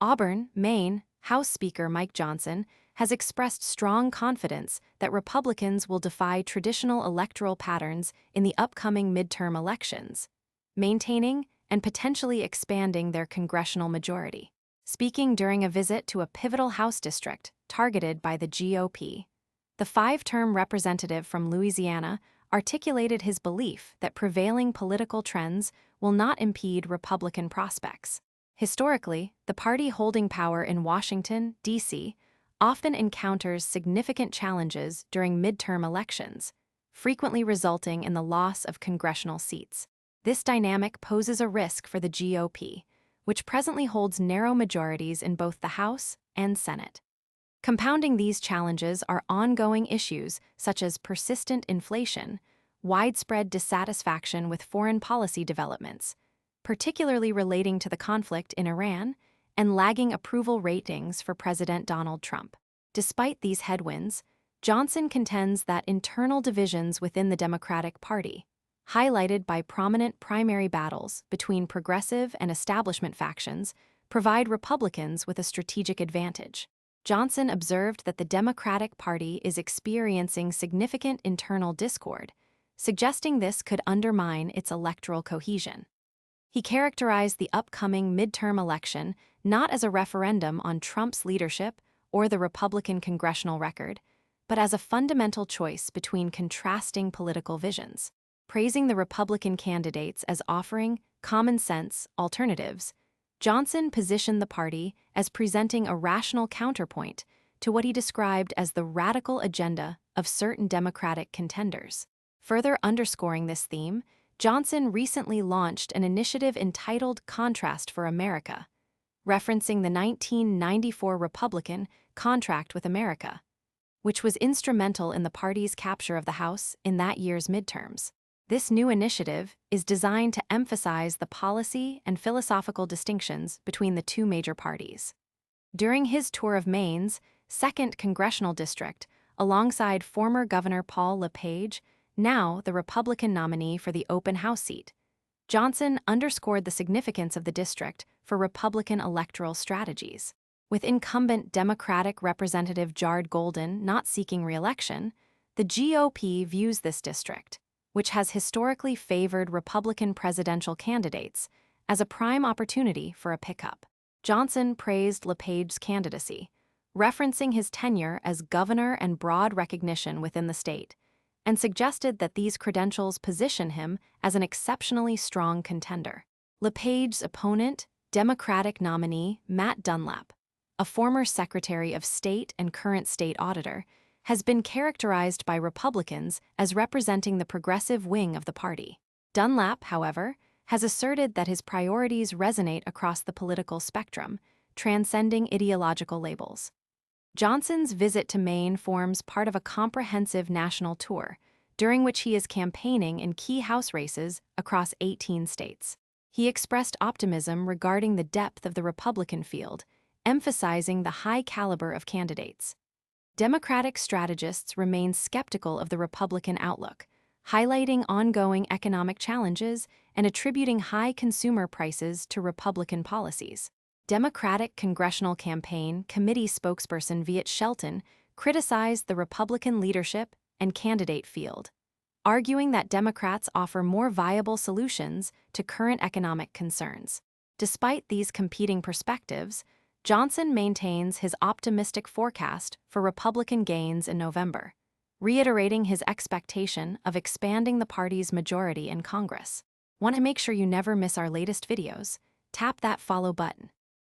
AUBURN, Maine, House Speaker Mike Johnson has expressed strong confidence that Republicans will defy traditional electoral patterns in the upcoming midterm elections, maintaining and potentially expanding their congressional majority. Speaking during a visit to a pivotal House district targeted by the GOP, the five-term representative from Louisiana articulated his belief that prevailing political trends will not impede Republican prospects. Historically, the party holding power in Washington, D.C., often encounters significant challenges during midterm elections, frequently resulting in the loss of congressional seats. This dynamic poses a risk for the GOP, which presently holds narrow majorities in both the House and Senate. Compounding these challenges are ongoing issues such as persistent inflation, widespread dissatisfaction with foreign policy developments, particularly relating to the conflict in Iran, and lagging approval ratings for President Donald Trump. Despite these headwinds, Johnson contends that internal divisions within the Democratic Party, highlighted by prominent primary battles between progressive and establishment factions, provide Republicans with a strategic advantage. Johnson observed that the Democratic Party is experiencing significant internal discord, suggesting this could undermine its electoral cohesion. He characterized the upcoming midterm election not as a referendum on Trump's leadership or the Republican congressional record, but as a fundamental choice between contrasting political visions. Praising the Republican candidates as offering common-sense alternatives, Johnson positioned the party as presenting a rational counterpoint to what he described as the radical agenda of certain Democratic contenders. Further underscoring this theme, Johnson recently launched an initiative entitled Contrast for America, referencing the 1994 Republican Contract with America, which was instrumental in the party's capture of the House in that year's midterms. This new initiative is designed to emphasize the policy and philosophical distinctions between the two major parties. During his tour of Maine's 2nd Congressional District, alongside former Governor Paul LePage, now the Republican nominee for the open House seat, Johnson underscored the significance of the district for Republican electoral strategies. With incumbent Democratic Representative Jared Golden not seeking re-election, the GOP views this district, which has historically favored Republican presidential candidates, as a prime opportunity for a pickup. Johnson praised LePage's candidacy, referencing his tenure as governor and broad recognition within the state, and suggested that these credentials position him as an exceptionally strong contender. LePage's opponent, Democratic nominee Matt Dunlap, a former Secretary of State and current state auditor, has been characterized by Republicans as representing the progressive wing of the party. Dunlap, however, has asserted that his priorities resonate across the political spectrum, transcending ideological labels. Johnson's visit to Maine forms part of a comprehensive national tour, during which he is campaigning in key House races across 18 states. He expressed optimism regarding the depth of the Republican field, emphasizing the high caliber of candidates. Democratic strategists remain skeptical of the Republican outlook, highlighting ongoing economic challenges and attributing high consumer prices to Republican policies. Democratic Congressional Campaign Committee spokesperson Viet Shelton criticized the Republican leadership and candidate field, arguing that Democrats offer more viable solutions to current economic concerns. Despite these competing perspectives, Johnson maintains his optimistic forecast for Republican gains in November, reiterating his expectation of expanding the party's majority in Congress. Want to make sure you never miss our latest videos? Tap that follow button.